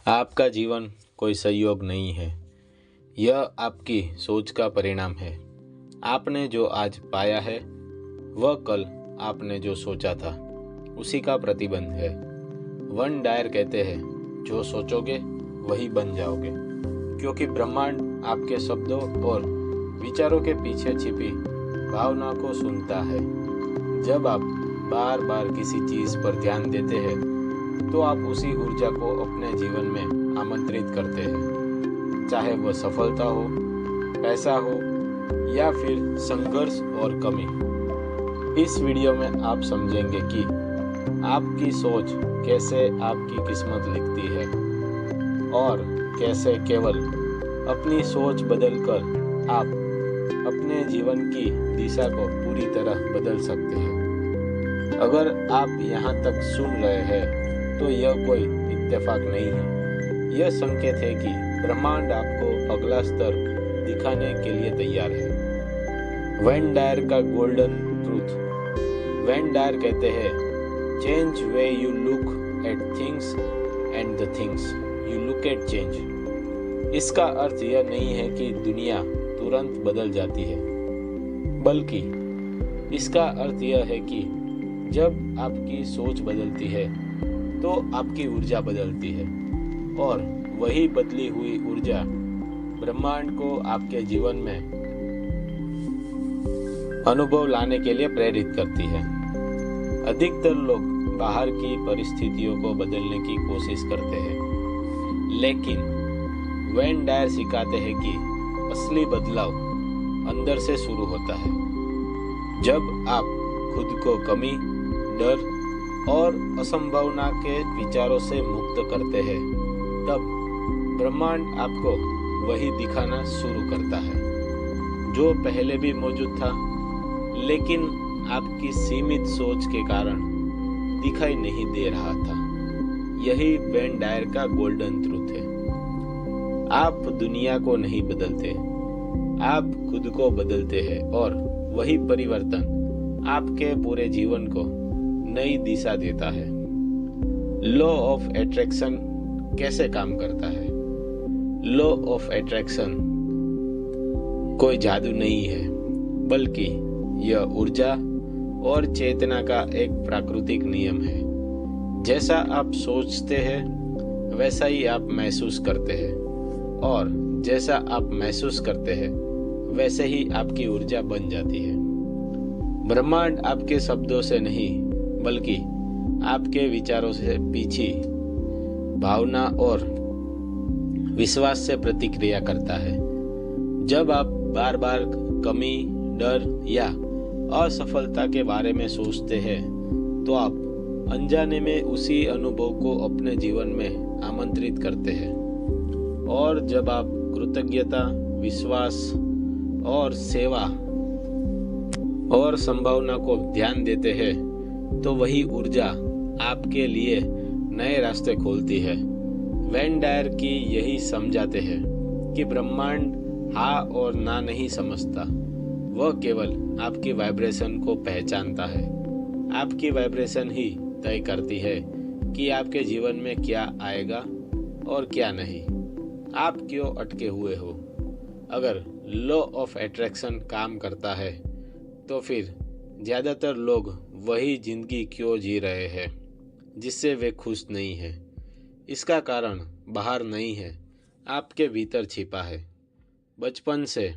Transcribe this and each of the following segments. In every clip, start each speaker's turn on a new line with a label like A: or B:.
A: आपका जीवन कोई संयोग नहीं है, यह आपकी सोच का परिणाम है। आपने जो आज पाया है वह कल आपने जो सोचा था उसी का प्रतिबंध है। वन डायर कहते हैं, जो सोचोगे वही बन जाओगे, क्योंकि ब्रह्मांड आपके शब्दों और विचारों के पीछे छिपी भावना को सुनता है। जब आप बार बार किसी चीज़ पर ध्यान देते हैं तो आप उसी ऊर्जा को अपने जीवन में आमंत्रित करते हैं, चाहे वह सफलता हो, पैसा हो या फिर संघर्ष और कमी। इस वीडियो में आप समझेंगे कि आपकी सोच कैसे आपकी किस्मत लिखती है और कैसे केवल अपनी सोच बदलकर आप अपने जीवन की दिशा को पूरी तरह बदल सकते हैं। अगर आप यहाँ तक सुन रहे हैं तो यह कोई इत्तेफाक नहीं है, यह संकेत है कि ब्रह्मांड आपको अगला स्तर दिखाने के लिए तैयार है। वेन डायर का गोल्डन ट्रूथ। वेन डायर कहते हैं, change way you look at things and the things you look at change. इसका अर्थ यह नहीं है कि दुनिया तुरंत बदल जाती है, बल्कि इसका अर्थ यह है कि जब आपकी सोच बदलती है तो आपकी ऊर्जा बदलती है और वही बदली हुई ऊर्जा ब्रह्मांड को आपके जीवन में अनुभव लाने के लिए प्रेरित करती है। अधिकतर लोग बाहर की परिस्थितियों को बदलने की कोशिश करते हैं, लेकिन वेन डायर सिखाते हैं कि असली बदलाव अंदर से शुरू होता है। जब आप खुद को कमी, डर और असंभावना के विचारों से मुक्त करते हैं, तब ब्रह्मांड आपको वही दिखाना शुरू करता है जो पहले भी मौजूद था, लेकिन आपकी सीमित सोच के कारण दिखाई नहीं दे रहा था। यही वेन डायर का गोल्डन ट्रूथ है। आप दुनिया को नहीं बदलते, आप खुद को बदलते हैं और वही परिवर्तन आपके पूरे जीवन को नई दिशा देता है। लॉ ऑफ अट्रैक्शन कैसे काम करता है? लॉ ऑफ अट्रैक्शन कोई जादू नहीं है, बल्कि यह ऊर्जा और चेतना का एक प्राकृतिक नियम है। जैसा आप सोचते हैं वैसा ही आप महसूस करते हैं, और जैसा आप महसूस करते हैं वैसे ही आपकी ऊर्जा बन जाती है। ब्रह्मांड आपके शब्दों से नहीं, बल्कि आपके विचारों से पीछे भावना और विश्वास से प्रतिक्रिया करता है। जब आप बार बार कमी, डर या असफलता के बारे में सोचते हैं तो आप अनजाने में उसी अनुभव को अपने जीवन में आमंत्रित करते हैं। और जब आप कृतज्ञता, विश्वास और सेवा और संभावना को ध्यान देते हैं तो वही ऊर्जा आपके लिए नए रास्ते खोलती है। वेन डायर की यही समझाते हैं कि ब्रह्मांड हाँ और ना नहीं समझता, वह केवल आपकी वाइब्रेशन को पहचानता है। आपकी वाइब्रेशन ही तय करती है कि आपके जीवन में क्या आएगा और क्या नहीं। आप क्यों अटके हुए हो? अगर लॉ ऑफ अट्रैक्शन काम करता है तो फिर ज़्यादातर लोग वही जिंदगी क्यों जी रहे हैं जिससे वे खुश नहीं हैं? इसका कारण बाहर नहीं है, आपके भीतर छिपा है। बचपन से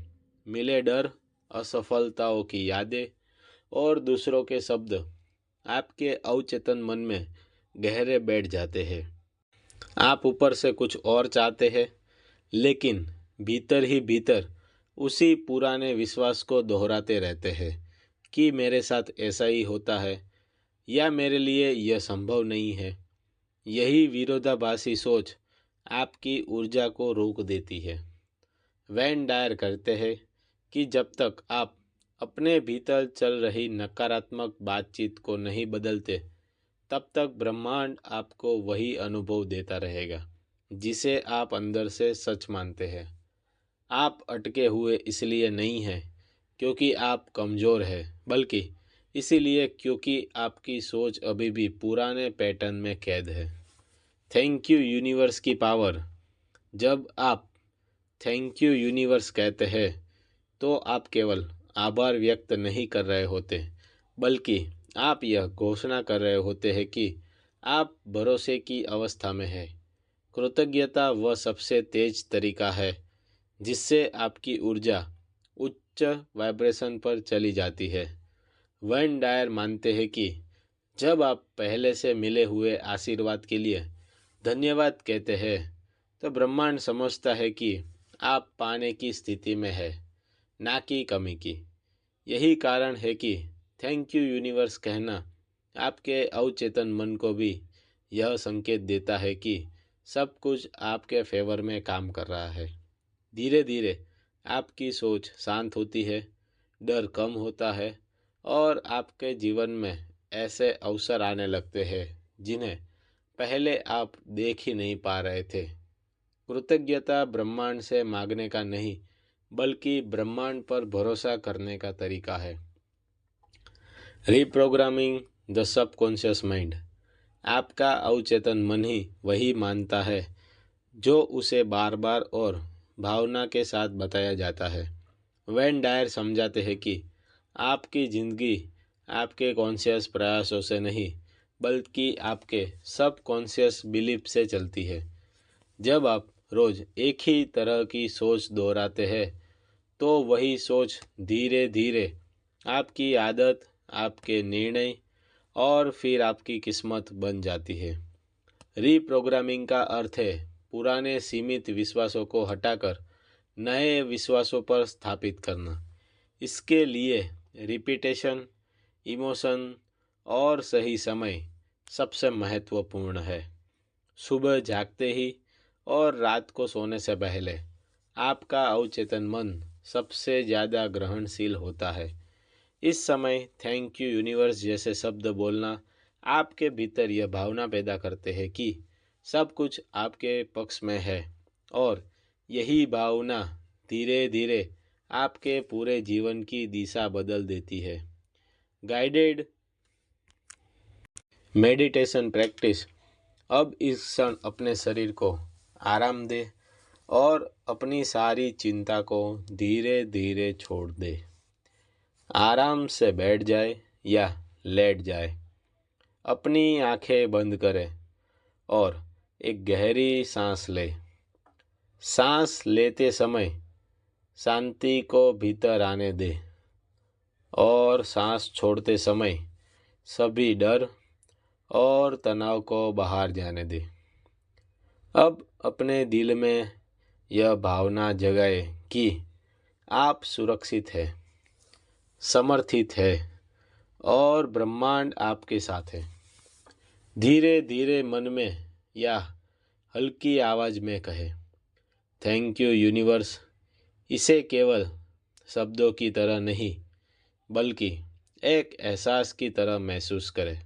A: मिले डर, असफलताओं की यादें और दूसरों के शब्द आपके अवचेतन मन में गहरे बैठ जाते हैं। आप ऊपर से कुछ और चाहते हैं, लेकिन भीतर ही भीतर उसी पुराने विश्वास को दोहराते रहते हैं कि मेरे साथ ऐसा ही होता है या मेरे लिए यह संभव नहीं है। यही विरोधाभासी सोच आपकी ऊर्जा को रोक देती है। वेन डायर कहते हैं कि जब तक आप अपने भीतर चल रही नकारात्मक बातचीत को नहीं बदलते, तब तक ब्रह्मांड आपको वही अनुभव देता रहेगा जिसे आप अंदर से सच मानते हैं। आप अटके हुए इसलिए नहीं हैं क्योंकि आप कमज़ोर हैं, बल्कि इसीलिए क्योंकि आपकी सोच अभी भी पुराने पैटर्न में कैद है। थैंक यू यूनिवर्स की पावर। जब आप थैंक यू यूनिवर्स कहते हैं तो आप केवल आभार व्यक्त नहीं कर रहे होते, बल्कि आप यह घोषणा कर रहे होते हैं कि आप भरोसे की अवस्था में हैं। कृतज्ञता वह सबसे तेज तरीका है जिससे आपकी ऊर्जा उच्च वाइब्रेशन पर चली जाती है। वैन डायर मानते हैं कि जब आप पहले से मिले हुए आशीर्वाद के लिए धन्यवाद कहते हैं तो ब्रह्मांड समझता है कि आप पाने की स्थिति में है, ना कि कमी की। यही कारण है कि थैंक यू यूनिवर्स कहना आपके अवचेतन मन को भी यह संकेत देता है कि सब कुछ आपके फेवर में काम कर रहा है। धीरे धीरे आपकी सोच शांत होती है, डर कम होता है और आपके जीवन में ऐसे अवसर आने लगते हैं जिन्हें पहले आप देख ही नहीं पा रहे थे। कृतज्ञता ब्रह्मांड से मांगने का नहीं, बल्कि ब्रह्मांड पर भरोसा करने का तरीका है। Reprogramming the subconscious mind. आपका अवचेतन मन ही वही मानता है जो उसे बार बार और भावना के साथ बताया जाता है। वैन डायर समझाते हैं कि आपकी ज़िंदगी आपके कॉन्शियस प्रयासों से नहीं, बल्कि आपके सब कॉन्शियस बिलीफ से चलती है। जब आप रोज़ एक ही तरह की सोच दोहराते हैं तो वही सोच धीरे धीरे आपकी आदत, आपके निर्णय और फिर आपकी किस्मत बन जाती है। रीप्रोग्रामिंग का अर्थ है पुराने सीमित विश्वासों को हटाकर नए विश्वासों पर स्थापित करना। इसके लिए रिपीटेशन, इमोशन और सही समय सबसे महत्वपूर्ण है। सुबह जागते ही और रात को सोने से पहले आपका अवचेतन मन सबसे ज़्यादा ग्रहणशील होता है। इस समय थैंक यू यूनिवर्स जैसे शब्द बोलना आपके भीतर यह भावना पैदा करते हैं कि सब कुछ आपके पक्ष में है, और यही भावना धीरे धीरे आपके पूरे जीवन की दिशा बदल देती है। Guided meditation practice. अब इस क्षण अपने शरीर को आराम दे और अपनी सारी चिंता को धीरे धीरे छोड़ दे। आराम से बैठ जाए या लेट जाए। अपनी आंखें बंद करें और एक गहरी सांस ले। सांस लेते समय शांति को भीतर आने दे और सांस छोड़ते समय सभी डर और तनाव को बाहर जाने दे। अब अपने दिल में यह भावना जगाए कि आप सुरक्षित हैं, समर्थित है और ब्रह्मांड आपके साथ है। धीरे धीरे मन में या हल्की आवाज़ में कहे, थैंक यू यूनिवर्स। इसे केवल शब्दों की तरह नहीं, बल्कि एक एहसास की तरह महसूस करें,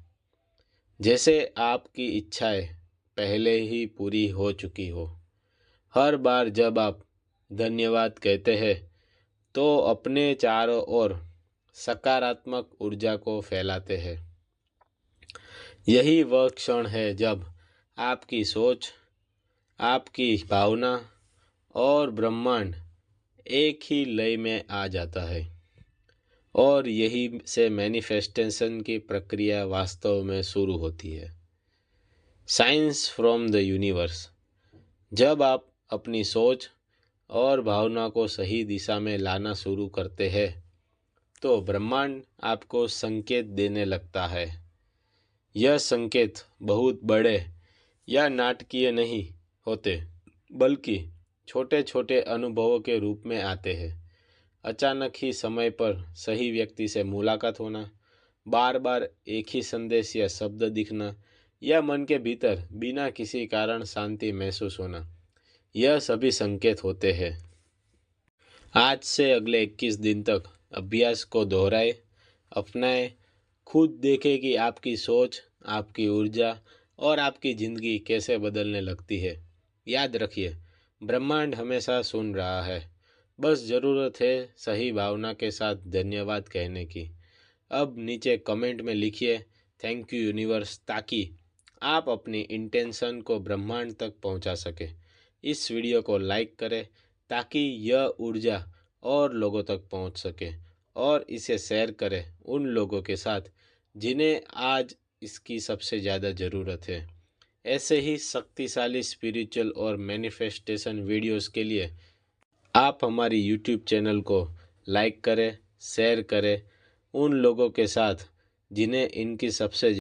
A: जैसे आपकी इच्छाएं पहले ही पूरी हो चुकी हो। हर बार जब आप धन्यवाद कहते हैं तो अपने चारों ओर सकारात्मक ऊर्जा को फैलाते हैं। यही वह क्षण है जब आपकी सोच, आपकी भावना और ब्रह्मांड एक ही लय में आ जाता है, और यही से मैनिफेस्टेशन की प्रक्रिया वास्तव में शुरू होती है। Science from the universe. जब आप अपनी सोच और भावना को सही दिशा में लाना शुरू करते हैं तो ब्रह्मांड आपको संकेत देने लगता है। यह संकेत बहुत बड़े या नाटकीय नहीं होते, बल्कि छोटे छोटे अनुभवों के रूप में आते हैं। अचानक ही समय पर सही व्यक्ति से मुलाकात होना, बार बार एक ही संदेश या शब्द दिखना, या मन के भीतर बिना किसी कारण शांति महसूस होना, यह सभी संकेत होते हैं। आज से अगले 21 दिन तक अभ्यास को दोहराए, अपनाएं, खुद देखें कि आपकी सोच, आपकी ऊर्जा और आपकी ज़िंदगी कैसे बदलने लगती है। याद रखिए, ब्रह्मांड हमेशा सुन रहा है, बस ज़रूरत है सही भावना के साथ धन्यवाद कहने की। अब नीचे कमेंट में लिखिए थैंक यू यूनिवर्स, ताकि आप अपनी इंटेंशन को ब्रह्मांड तक पहुंचा सके। इस वीडियो को लाइक करें ताकि यह ऊर्जा और लोगों तक पहुंच सके, और इसे शेयर करें उन लोगों के साथ जिन्हें आज इसकी सबसे ज़्यादा ज़रूरत है। ऐसे ही शक्तिशाली स्पिरिचुअल और मैनिफेस्टेशन वीडियोस के लिए आप हमारी यूट्यूब चैनल को लाइक करें, शेयर करें उन लोगों के साथ जिन्हें इनकी सबसे